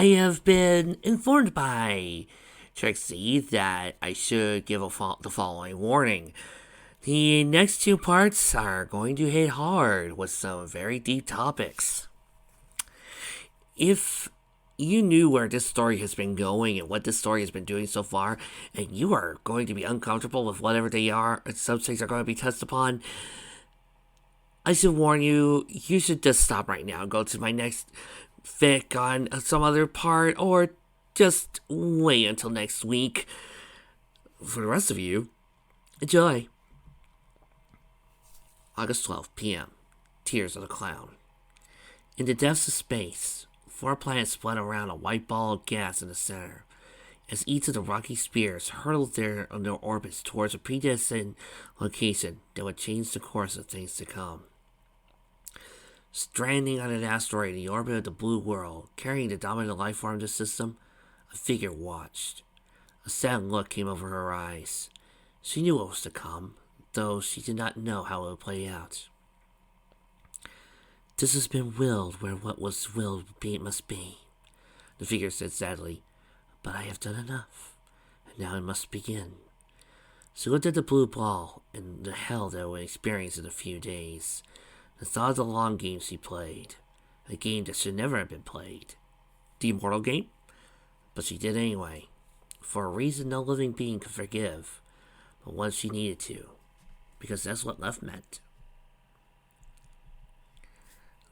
I have been informed by Trixie that I should give the following warning. The next two parts are going to hit hard with some very deep topics. If you knew where this story has been going and what this story has been doing so far, and you are going to be uncomfortable with whatever they are, subjects are going to be touched upon, I should warn you, you should just stop right now and go to my next fic on some other part, or just wait until next week. For the rest of you, enjoy. August 12th, p.m. Tears of the Clown. In the depths of space, 4 planets spun around a white ball of gas in the center, as each of the rocky spheres hurtled their orbits towards a predestined location that would change the course of things to come. Stranding on an asteroid in the orbit of the blue world, carrying the dominant life form of the system, a figure watched. A sad look came over her eyes. She knew what was to come, though she did not know how it would play out. This has been willed where what was willed must be, the figure said sadly. But I have done enough, and now it must begin. She looked at the blue ball and the hell that it would experience in a few days. The thought of the long game she played, a game that should never have been played. The immortal game? But she did anyway, for a reason no living being could forgive, but one she needed to, because that's what love meant.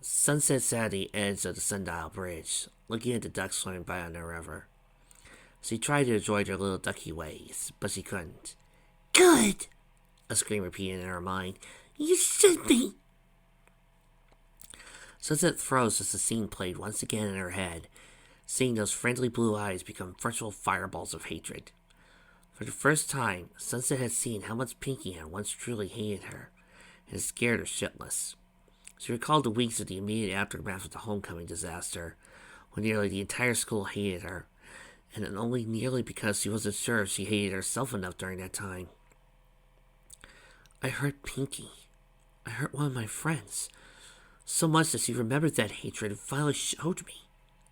Sunset sat at the edge of the Sundial Bridge, looking at the ducks swimming by on the river. She tried to enjoy their little ducky ways, but she couldn't. Good! A scream repeated in her mind. You should be! Sunset froze as the scene played once again in her head, seeing those friendly blue eyes become virtual fireballs of hatred. For the first time, Sunset had seen how much Pinkie had once truly hated her, and it scared her shitless. She recalled the weeks of the immediate aftermath of the homecoming disaster, when nearly the entire school hated her, and only nearly because she wasn't sure if she hated herself enough during that time. I hurt Pinkie. I hurt one of my friends. So much that she remembered that hatred and finally showed me.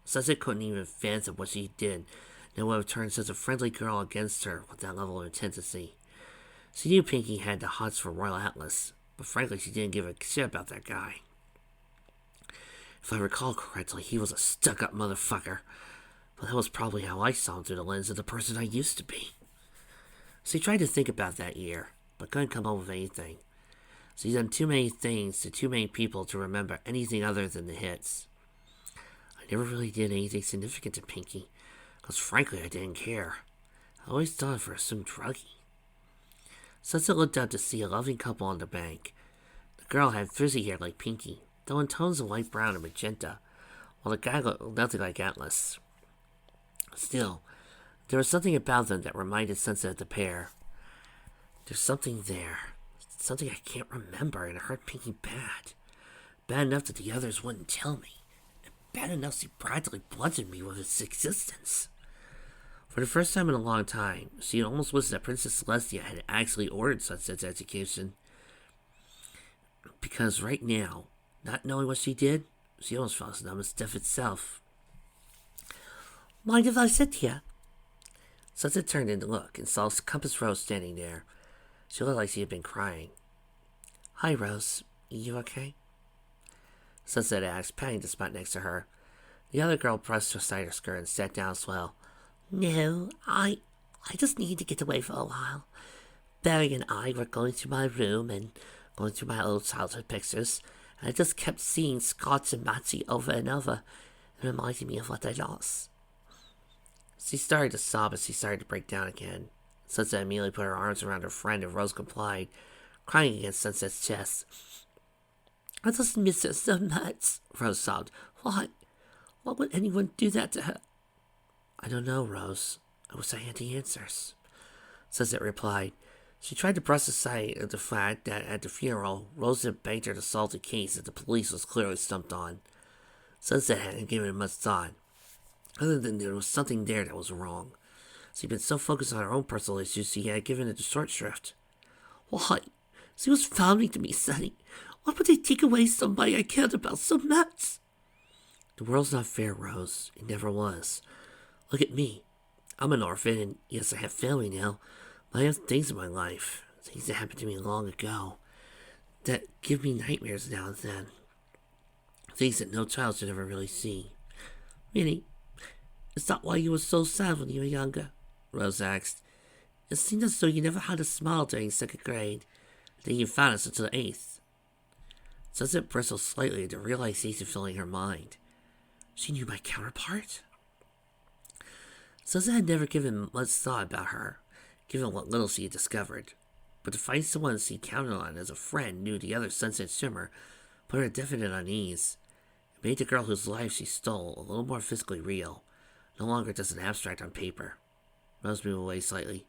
Sunset couldn't even fathom what she did, and would have turned such a friendly girl against her with that level of intensity. She knew Pinkie had the hots for Royal Atlas, but frankly she didn't give a shit about that guy. If I recall correctly, he was a stuck-up motherfucker, but that was probably how I saw him through the lens of the person I used to be. She tried to think about that year, but couldn't come up with anything. She's done too many things to too many people to remember anything other than the hits. I never really did anything significant to Pinkie, because frankly I didn't care. I always thought of her as some druggie. Sunset looked up to see a loving couple on the bank. The girl had frizzy hair like Pinkie, though in tones of light brown and magenta, while the guy looked nothing like Atlas. Still, there was something about them that reminded Sunset of the pair. There's something there. Something I can't remember, and it hurt Pinkie bad. Bad enough that the others wouldn't tell me. And bad enough she practically bludgeoned me with its existence. For the first time in a long time, she had almost wished that Princess Celestia had actually ordered Sunset's execution. Because right now, not knowing what she did, she almost felt as numb as death itself. Mind if I sit here? Sunset turned in to look and saw Compass Rose standing there. She looked like she had been crying. Hi, Rose. You okay? Sunset asked, patting the spot next to her. The other girl brushed aside her skirt and sat down as well. No, I just need to get away for a while. Barry and I were going through my room and going through my old childhood pictures, and I just kept seeing Scott and Matsy over and over, and reminding me of what I lost. She started to sob as she started to break down again. Sunset immediately put her arms around her friend, and Rose complied, crying against Sunset's chest. I just miss her so much, Rose sobbed. Why? Why would anyone do that to her? I don't know, Rose. I wish I had the answers. Sunset replied. She tried to brush aside the fact that at the funeral, Rose had begged her to solve the case that the police was clearly stumped on. Sunset hadn't given it much thought, other than there was something there that was wrong. She'd been so focused on her own personal issues, she had given it a short shrift. Why? She was family to me, Sunny. Why would they take away somebody I cared about so much? The world's not fair, Rose. It never was. Look at me. I'm an orphan, and yes, I have family now, but I have things in my life, things that happened to me long ago, that give me nightmares now and then. Things that no child should ever really see. Really? Is that why you were so sad when you were younger? Rose asked. It seemed as though you never had a smile during 2nd grade. Then you found us until 8th. Sunset bristled slightly at the realization filling her mind. She knew my counterpart? Sunset had never given much thought about her, given what little she had discovered. But to find someone she counted on as a friend knew the other Sunset Shimmer put her at definite unease. It made the girl whose life she stole a little more physically real, no longer just an abstract on paper. Rose moved away slightly.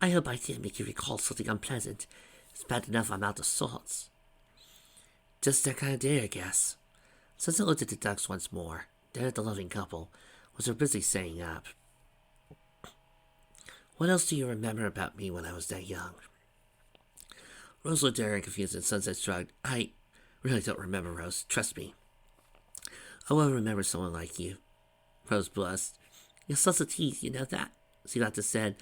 I hope I didn't make you recall something unpleasant. It's bad enough I'm out of sorts. Just that kind of day, I guess. Sunset looked at the ducks once more, then at the loving couple, was her busy saying up. What else do you remember about me when I was that young? Rose looked at her in confusion and Sunset shrugged. I really don't remember, Rose. Trust me. I will remember someone like you. Rose blushed. You're such a tease, you know that? Silata said.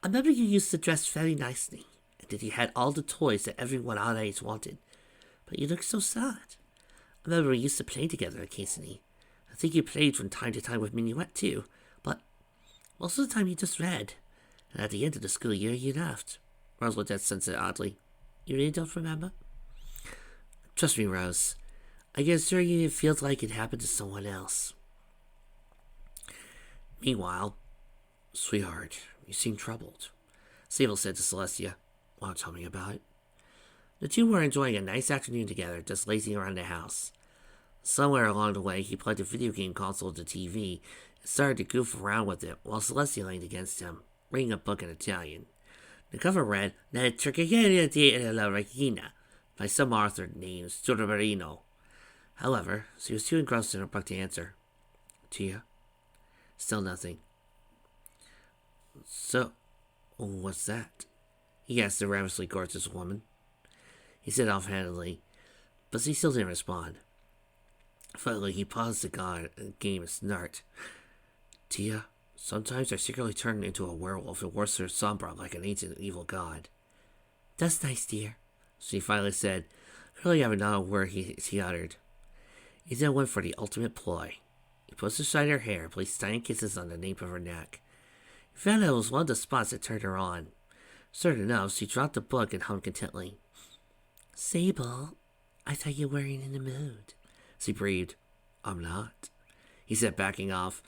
I remember you used to dress very nicely, and that you had all the toys that everyone our age wanted. But you looked so sad. I remember we used to play together occasionally. I think you played from time to time with Minuet too, but most of the time you just read. And at the end of the school year, you left. Rose looked at Sunset oddly. You really don't remember? Trust me, Rose. I can assure you it feels like it happened to someone else. Meanwhile, sweetheart, you seem troubled. Sable said to Celestia. Want to tell me about it? The two were enjoying a nice afternoon together, just lazing around the house. Somewhere along the way, he plugged a video game console to the TV and started to goof around with it while Celestia leaned against him, reading a book in Italian. The cover read, La Tragedia della Regina, by some author named Sturberino. However, she was too engrossed in her book to answer. Tia? Still nothing. So, what's that? He asked the ravishingly gorgeous woman. He said offhandedly, but she still didn't respond. Finally, he paused the game and snarked. Tia, sometimes I secretly turn into a werewolf and worse Sombra like an ancient evil god. That's nice, dear, she finally said, really having not a word she uttered. He then went for the ultimate ploy. He pushed aside her hair and placed tiny kisses on the nape of her neck. He found out it was one of the spots that turned her on. Certain enough, she dropped the book and hummed contentedly. Sable, I thought you weren't in the mood. She breathed. I'm not, he said, backing off,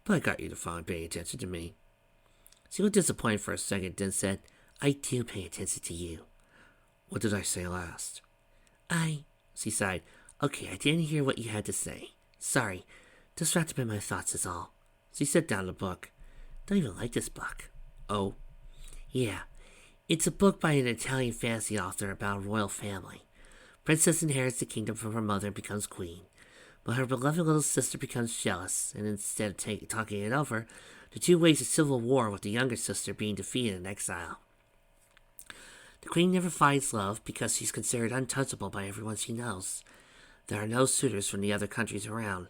but I got you to finally pay attention to me. She looked disappointed for a second, then said, I do pay attention to you. What did I say last? She sighed. Okay, I didn't hear what you had to say. Sorry, distracted by my thoughts is all. She set down the book. Don't even like this book. Oh? Yeah, it's a book by an Italian fantasy author about a royal family. Princess inherits the kingdom from her mother and becomes queen. But her beloved little sister becomes jealous, and instead of talking it over, the two wage a civil war with the younger sister being defeated in exile. The queen never finds love because she's considered untouchable by everyone she knows. There are no suitors from the other countries around,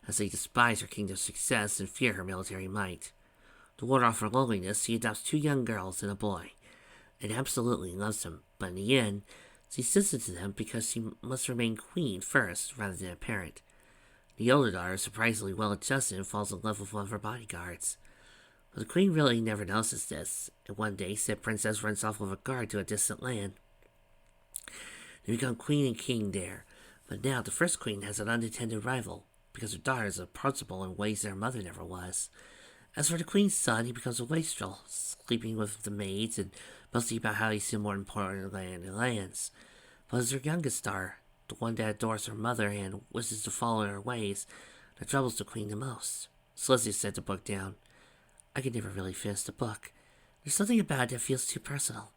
as they despise her kingdom's success and fear her military might. To ward off her loneliness, she adopts 2 young girls and a boy, and absolutely loves them, but in the end, she sends it to them because she must remain queen first, rather than a parent. The older daughter is surprisingly well adjusted and falls in love with one of her bodyguards. But the queen really never notices this, and one day said princess runs off with a guard to a distant land. They become queen and king there, but now the first queen has an unintended rival, because her daughter is approachable in ways their mother never was. As for the queen's son, he becomes a wastrel, sleeping with the maids and boasting about how he's more important than lands. But as her youngest daughter, the one that adores her mother and wishes to follow in her ways, that troubles the queen the most. Celestia set the book down. I could never really finish the book. There's something about it that feels too personal.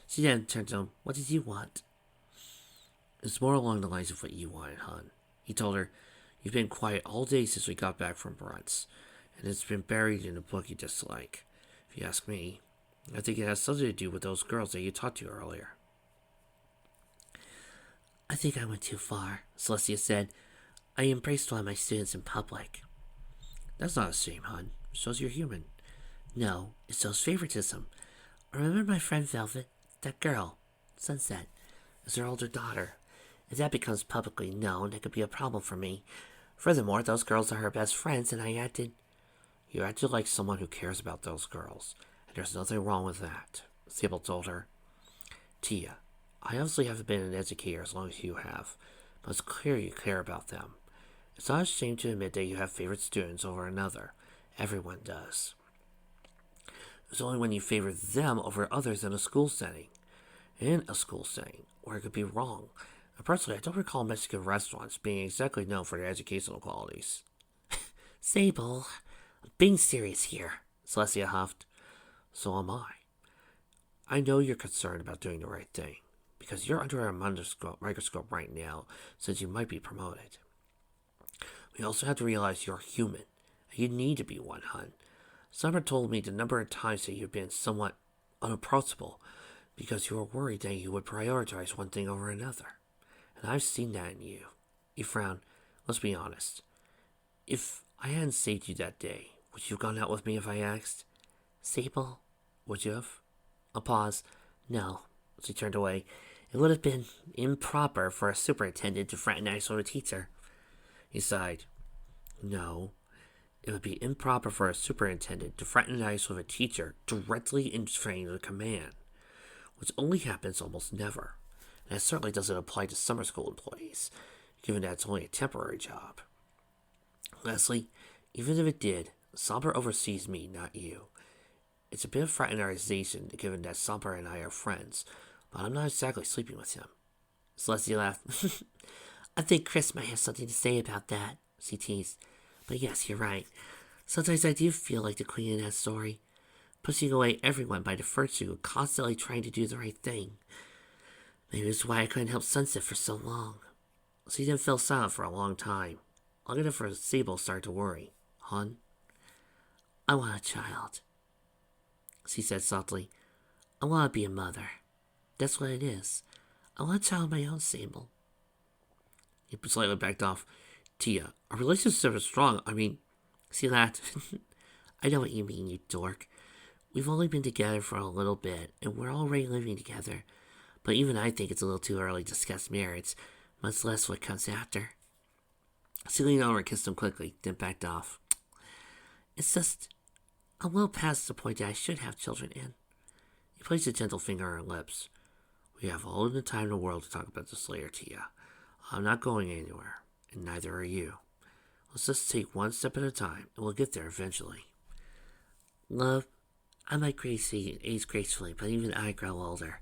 She then turned to him. What did you want? It's more along the lines of what you wanted, hon. He told her, you've been quiet all day since we got back from brunch, and it's been buried in a book you dislike. If you ask me, I think it has something to do with those girls that you talked to earlier. I think I went too far, Celestia said. I embraced one of my students in public. That's not a shame, hon. Shows you're human. No, it shows favoritism. Remember my friend Velvet? That girl, Sunset, is her older daughter. If that becomes publicly known, it could be a problem for me. Furthermore, those girls are her best friends, and You acted like someone who cares about those girls, and there's nothing wrong with that, Sable told her. Tia, I obviously haven't been an educator as long as you have, but it's clear you care about them. It's not a shame to admit that you have favorite students over another. Everyone does. It's only when you favor them over others in a school setting. In a school setting, where it could be wrong. And personally, I don't recall Mexican restaurants being exactly known for their educational qualities. Sable, I'm being serious here, Celestia huffed. So am I. I know you're concerned about doing the right thing, because you're under a microscope right now, since you might be promoted. We also have to realize you're human, and you need to be one, hun. Summer told me the number of times that you've been somewhat unapproachable, because you were worried that you would prioritize one thing over another. And I've seen that in you. He frowned. Let's be honest. If I hadn't saved you that day, would you have gone out with me if I asked? Sable, would you have? A pause. No. She turned away. It would have been improper for a superintendent to fraternize with a teacher. He sighed. No. It would be improper for a superintendent to fraternize with a teacher directly in training the command, which only happens almost never. And that certainly doesn't apply to summer school employees, given that it's only a temporary job. Leslie, even if it did, Somber oversees me, not you. It's a bit of fraternization, given that Somber and I are friends, but I'm not exactly sleeping with him. Celestia laughed. I think Chris might have something to say about that, she teased. But yes, you're right. Sometimes I do feel like the queen in that story, pushing away everyone by the virtue, constantly trying to do the right thing. Maybe that's why I couldn't help Sunset for so long. She then fell silent for a long time, long enough for Sable started to worry. Hun? I want a child, she said softly. I want to be a mother. That's what it is. I want a child of my own, Sable. He slightly backed off. Tia, our relationship is strong. She laughed. I know what you mean, you dork. We've only been together for a little bit, and we're already living together. But even I think it's a little too early to discuss marriage, much less what comes after. She leaned over and kissed him quickly, then backed off. It's just, I'm well past the point that I should have children in. He placed a gentle finger on her lips. We have all the time in the world to talk about this later, Tia. I'm not going anywhere, and neither are you. Let's just take one step at a time, and we'll get there eventually. Love, I might age gracefully, but even I grow older.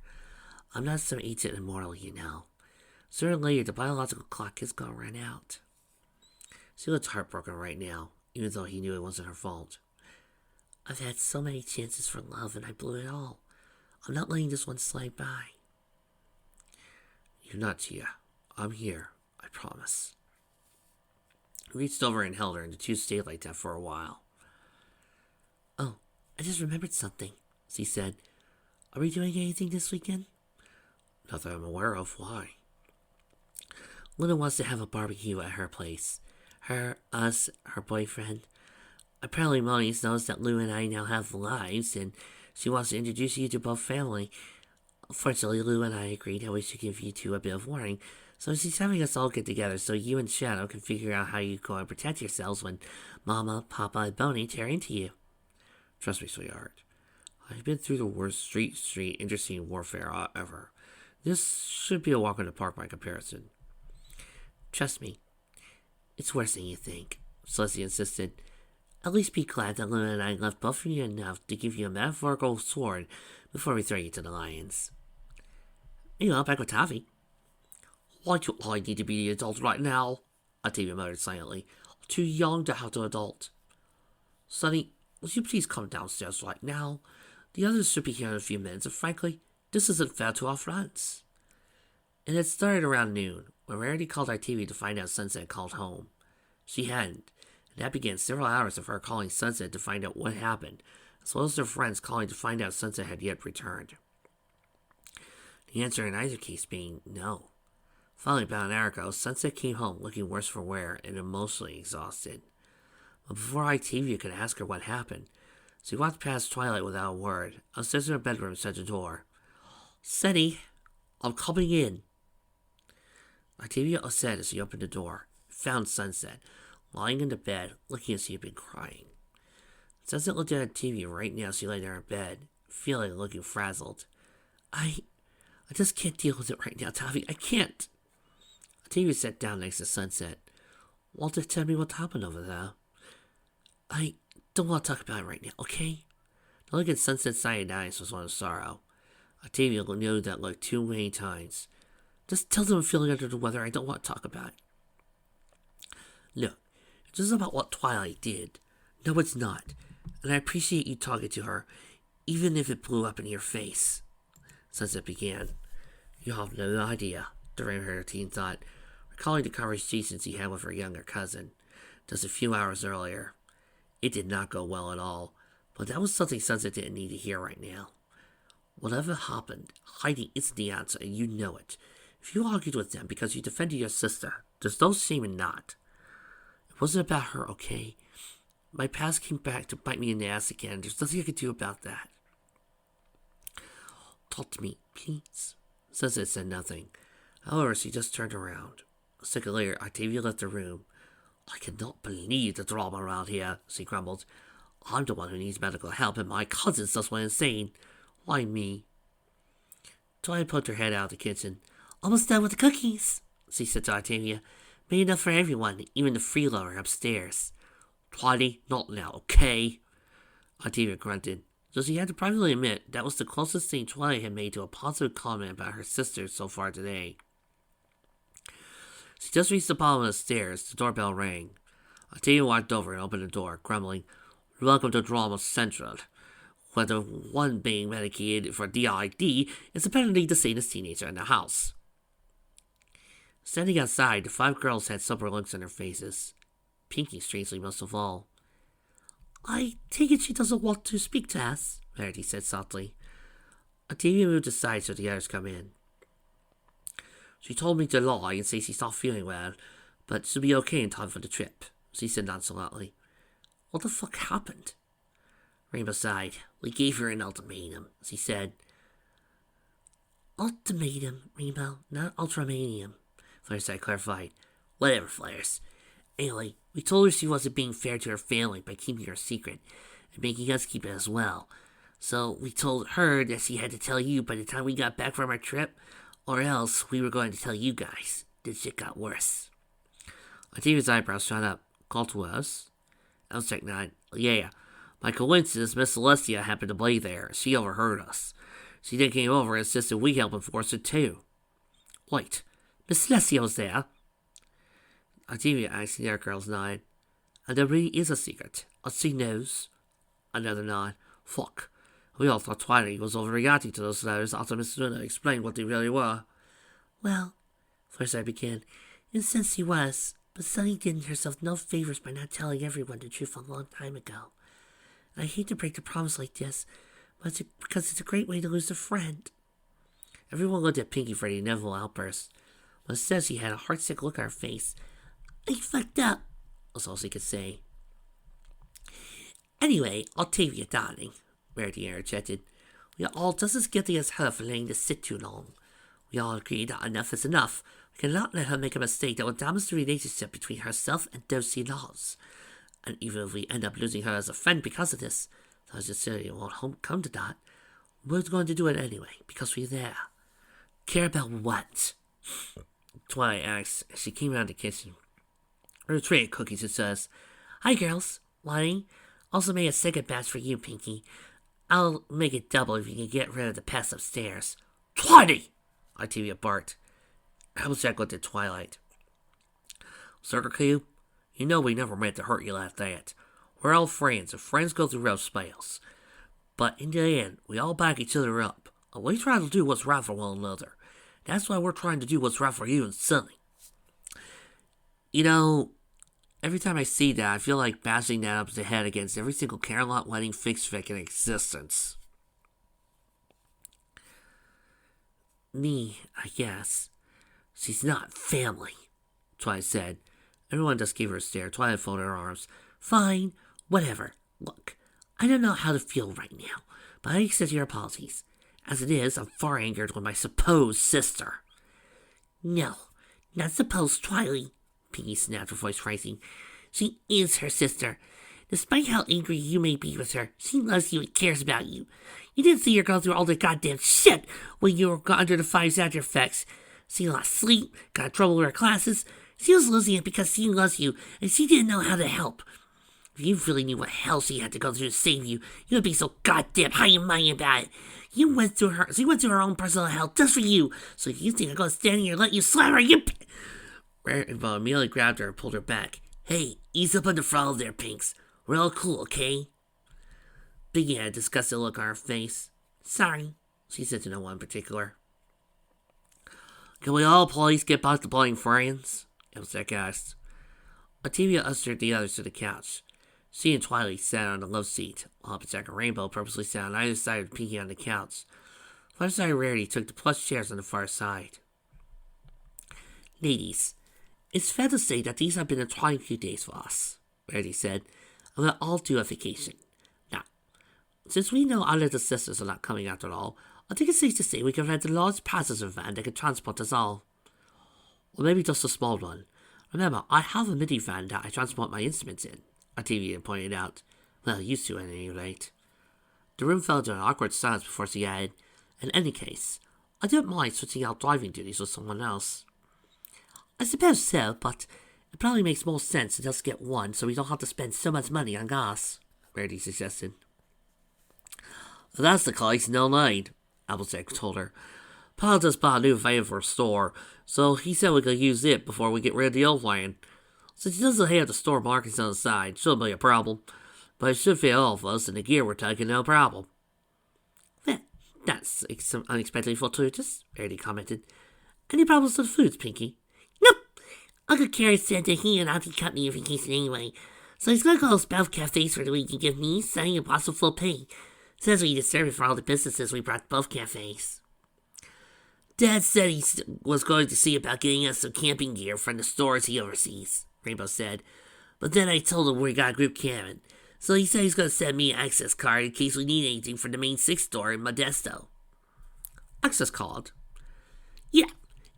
I'm not some ancient immortal, you know. Sooner or later, the biological clock is gonna run out. She looked heartbroken right now, even though he knew it wasn't her fault. I've had so many chances for love, and I blew it all. I'm not letting this one slide by. You're not, Tia. I'm here, I promise. He reached over and held her, and the two stayed like that for a while. Oh, I just remembered something, she said. Are we doing anything this weekend? Not that I'm aware of. Why? Luna wants to have a barbecue at her place. Her, us, her boyfriend. Apparently Moniz knows that Lou and I now have lives, and she wants to introduce you to both family. Fortunately, Lou and I agreed that we should give you two a bit of warning, so she's having us all get together so you and Shadow can figure out how you go and protect yourselves when Mama, Papa, and Boney tear into you. Trust me, sweetheart. I've been through the worst street interesting warfare ever. This should be a walk in the park by comparison. Trust me. It's worse than you think, Celestia insisted. At least be glad that Luna and I left both of you enough to give you a metaphorical sword before we throw you to the lions. Meanwhile, back with Taffy. Why do I need to be the adult right now? Octavia muttered silently. Too young to have to adult. Sonny, would you please come downstairs right now? The others should be here in a few minutes, and frankly, this isn't fair to our friends. It had started around noon, when Rarity called Octavia to find out Sunset had called home. She hadn't, and that began several hours of her calling Sunset to find out what happened, as well as their friends calling to find out Sunset had yet returned. The answer in either case being no. Finally, about an hour ago, Sunset came home looking worse for wear and emotionally exhausted. But before Octavia could ask her what happened, she walked past Twilight without a word, upstairs in her bedroom and shut the door. Sunny, I'm coming in. Octavia said as she opened the door, found Sunset, lying in the bed, looking as she had been crying. Sunset looked at Octavia right now as she lay there in bed, feeling and looking frazzled. I just can't deal with it right now, Tavi. I can't. Octavia sat down next to Sunset. Walter, tell me what happened over there. I don't want to talk about it right now, okay? The look at Sunset's side eyes was one of sorrow. Octavia knew that look too many times. Just tell them I'm feeling under the weather. I don't want to talk about it. Look, this is about what Twilight did. No, it's not. And I appreciate you talking to her, even if it blew up in your face. Sunset began. You have no idea, during her teen thought, recalling the conversations he had with her younger cousin, just a few hours earlier. It did not go well at all, but that was something Sunset didn't need to hear right now. Whatever happened, hiding isn't the answer, and you know it. If you argued with them because you defended your sister, there's no shame in that. It wasn't about her, okay? My past came back to bite me in the ass again. There's nothing I can do about that. Talk to me, please. Sunset said nothing. However, she just turned around. A second later, Octavia left the room. I cannot believe the drama around here, she grumbled. I'm the one who needs medical help, and my cousin's just went insane. Why me? Twilight poked her head out of the kitchen. Almost done with the cookies, she said to Octavia. Made enough for everyone, even the freeloader upstairs. Twilight, not now, okay? Octavia grunted. So she had to privately admit that was the closest thing Twilight had made to a positive comment about her sister so far today. She just reached the bottom of the stairs. The doorbell rang. Octavia walked over and opened the door, grumbling, Welcome to Drama Central, where the one being medicated for DID is apparently the sanest teenager in the house. Standing outside, the 5 girls had sober looks on their faces. Pinky, strangely most of all. I take it she doesn't want to speak to us, Verity said softly. Octavia moved aside so the others come in. She told me to lie and say she's not feeling well, but she'll be okay in time for the trip, she said nonchalantly. What the fuck happened? Rainbow sighed. We gave her an ultimatum, she said. Ultimatum, Rainbow, not ultramanium, Flairside clarified. Whatever, Flairs. Anyway, we told her she wasn't being fair to her family by keeping her secret, and making us keep it as well. So we told her that she had to tell you by the time we got back from our trip, or else we were going to tell you guys. Then shit got worse. Octavia's eyebrows shot up. Called to us? Elstech nodded. Yeah. By coincidence, Miss Celestia happened to be there. She overheard us. She then came over and insisted we help enforce it too. Wait, Miss Celestia was there? Octavia asked the other girls nodded. And there really is a secret. She knows. Another nod. Fuck. We all thought Twilight was overreacting to those letters after Miss Luna explained what they really were. Well, first I began, in a sense she was, but Sunny did herself no favors by not telling everyone the truth a long time ago. And I hate to break the promise like this, but because it's a great way to lose a friend. Everyone looked at Pinky for the inevitable outburst, but instead she had a heartsick look on her face. I fucked up, was all she could say. Anyway, Octavia, darling, Verity interjected. We are all just as guilty as her for letting this sit too long. We all agree that enough is enough. We cannot let her make a mistake that will damage the relationship between herself and those she loves. And even if we end up losing her as a friend because of this, though sincerely it won't come to that, we're going to do it anyway, because we're there. Care about what? Twilight asked as she came out of the kitchen. Her tray of cookies, it says. Hi, girls. Lonnie. Also made a second batch for you, Pinky. I'll make it double if you can get rid of the pest upstairs. Twilight! Octavia barked. Applejack looked at Twilight. Circle Cube, you know we never meant to hurt you like that. We're all friends, and friends go through rough spells. But in the end, we all back each other up. And we try to do what's right for one another. That's why we're trying to do what's right for you and Sunny. You know, every time I see that, I feel like bashing that up the head against every single Camelot wedding fix fic in existence. Me, I guess. She's not family, Twilight said. Everyone just gave her a stare. Twilight folded her arms. Fine, whatever. Look, I don't know how to feel right now, but I accept your apologies. As it is, I'm far angered with my supposed sister. No, not supposed, Twilight, Pinkie snapped, her voice rising. She is her sister. Despite how angry you may be with her, she loves you and cares about you. You didn't see her go through all the goddamn shit when you were under the 5's after effects. She lost sleep, got in trouble with her classes. She was losing it because she loves you, and she didn't know how to help. If you really knew what hell she had to go through to save you, you would be so goddamn high and mighty about it. She went through her own personal hell just for you. So if you think I'm gonna stand here and let you slam her, you... Rainbow immediately grabbed her and pulled her back. Hey, ease up on the throttle there, Pinks. We're all cool, okay? Pinkie had a disgusted look on her face. Sorry, she said to no one in particular. Can we all please get back to playing friends? Applejack asked. Octavia ushered the others to the couch. She and Twilight sat on the love seat, while Applejack and Rainbow purposely sat on either side of Pinkie on the couch. Fluttershy and Rarity took the plush chairs on the far side. Ladies, it's fair to say that these have been a trying few days for us, Rarity said, and we're all due a vacation. Now, since we know our little sisters are not coming after all, I think it's safe to say we can rent a large passenger van that can transport us all. Or maybe just a small one. Remember, I have a minivan that I transport my instruments in, Octavia pointed out. Well, used to at any rate. The room fell into an awkward silence before she added, in any case, I don't mind switching out driving duties with someone else. I suppose so, but it probably makes more sense to just get one so we don't have to spend so much money on gas, Rarity suggested. If that's the case, no need, Applejack told her. Pa just bought a new van for a store, so he said we could use it before we get rid of the old van. Since he doesn't have the store markings on the side, shouldn't be a problem. But it should fit all of us, and the gear we're taking, no problem. Well, that's unexpectedly fortuitous, Rarity commented. Any problems with the foods, Pinkie? Nope. I could carry Santa here and Auntie Company every vacation anyway. So he's gonna call us both cafes for the week and give me, Sunny, and Apostle full pay. Says we deserve it for all the businesses we brought to both cafes. Dad said he was going to see about getting us some camping gear from the stores he oversees, Rainbow said. But then I told him we got a group cabin. So he said he's going to send me an access card in case we need anything from the main 6 store in Modesto. Access card? Yeah,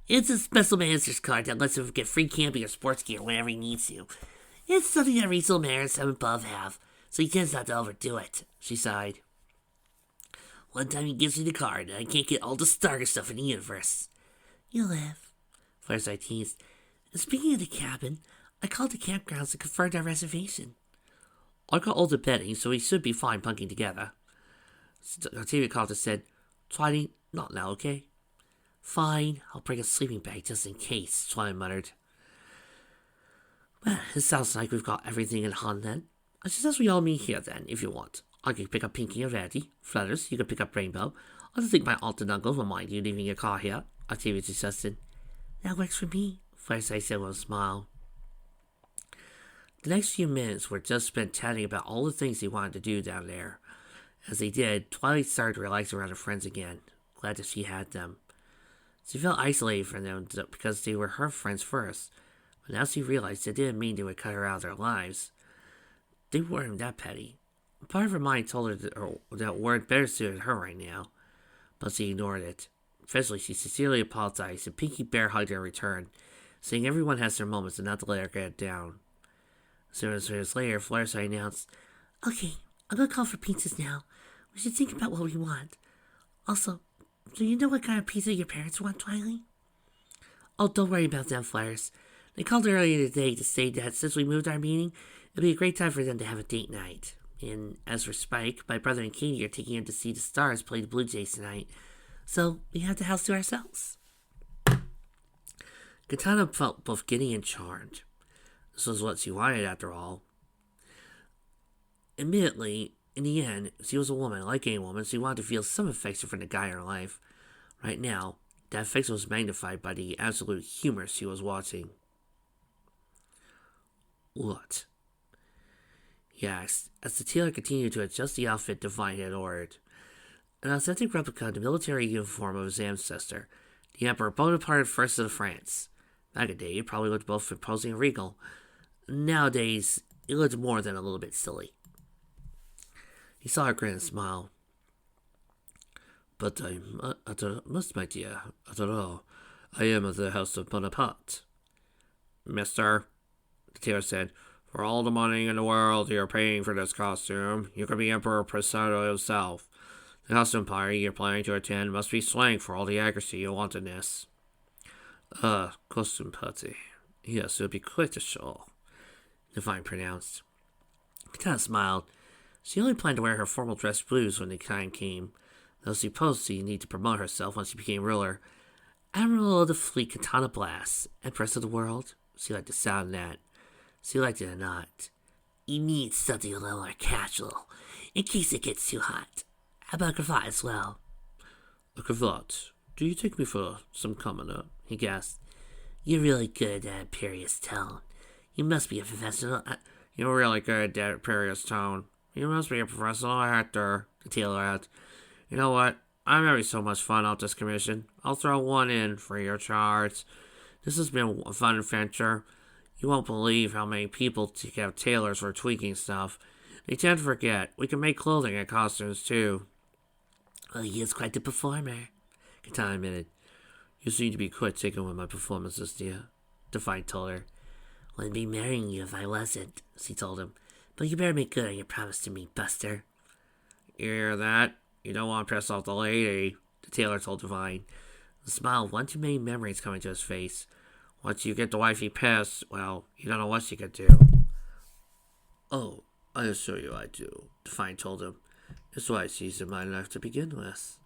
it's a special manager's card that lets him get free camping or sports gear whenever he needs to. It's something that regional mayors and above have, so he tends not to overdo it, she sighed. One time he gives me the card, and I can't get all the Starker stuff in the universe. You laugh, Fluttershy teased. And speaking of the cabin, I called the campgrounds and confirmed our reservation. I got all the bedding, so we should be fine bunking together. Octavia called and said, Twilight, not now, okay? Fine, I'll bring a sleeping bag just in case, Twilight muttered. Well, it sounds like we've got everything in hand then. I suggest we all meet here then, if you want. I can pick up Pinkie and Rarity. Flutters, you can pick up Rainbow. I don't think my aunt and uncle will mind you leaving your car here, Octavia suggested. That works for me, Fluttershy said with a smile. The next few minutes were just spent chatting about all the things they wanted to do down there. As they did, Twilight started to relax around her friends again, glad that she had them. She felt isolated from them because they were her friends first, but now she realized it didn't mean they would cut her out of their lives. They weren't that petty. Part of her mind told her that word better suited her right now, but she ignored it. Eventually, she sincerely apologized, and Pinkie bear hugged her in return, saying everyone has their moments and not to let her get down. Several minutes later, Fluttershy announced, Okay, I'm gonna call for pizzas now. We should think about what we want. Also, do you know what kind of pizza your parents want, Twilight? Oh, don't worry about them, Flutters. They called earlier today to say that since we moved our meeting, it'll be a great time for them to have a date night. And as for Spike, my brother and Katie are taking him to see the Stars play the Blue Jays tonight. So we have the house to ourselves. Katana felt both giddy and charmed. This was what she wanted after all. Admittedly, in the end, she was a woman. Like any woman, she wanted to feel some affection for the guy in her life. Right now, that affection was magnified by the absolute humor she was watching. What? He asked, as the tailor continued to adjust the outfit Divine had ordered. An authentic replica of the military uniform of his ancestor, The Emperor Bonaparte first of France. Back in the day, he probably looked both imposing and regal. Nowadays, he looked more than a little bit silly. He saw her grin and smile. But I must, my dear, after all, I am of the House of Bonaparte. Mister, the tailor said, for all the money in the world you're paying for this costume, you could be Emperor Presario himself. The costume party you're planning to attend must be slang for all the accuracy you want in this. Costume party. Yes, it would be quite a show, Divine pronounced. Katana smiled. She only planned to wear her formal dress blues when the time came, though she supposed she need to promote herself once she became ruler. Admiral of the fleet Katana Blast, Empress of the world. She liked the sound of that. She liked it or not. You need something a little more casual, in case it gets too hot. How about a cravat as well? A cravat? Do you take me for some commoner? He gasped. You're really good at that imperious tone. You must be a professional. You're really good at that imperious tone. You must be a professional actor, the tailor added. You know what? I'm having so much fun out this commission. I'll throw one in for your charge. This has been a fun adventure. You won't believe how many people have tailors for tweaking stuff. They tend to forget. We can make clothing and costumes, too. Well, he is quite the performer, Katana admitted. You seem to be quite taken with my performances, dear, Divine told her. Wouldn't be marrying you if I wasn't, she told him. But you better make good on your promise to me, Buster. You hear that? You don't want to piss off the lady, the tailor told Divine. The smile of one too many memories coming to his face. Once you get the wifey pissed, well, you don't know what she could do. Oh, I assure you I do, Divine told him. It's why she's in my life to begin with.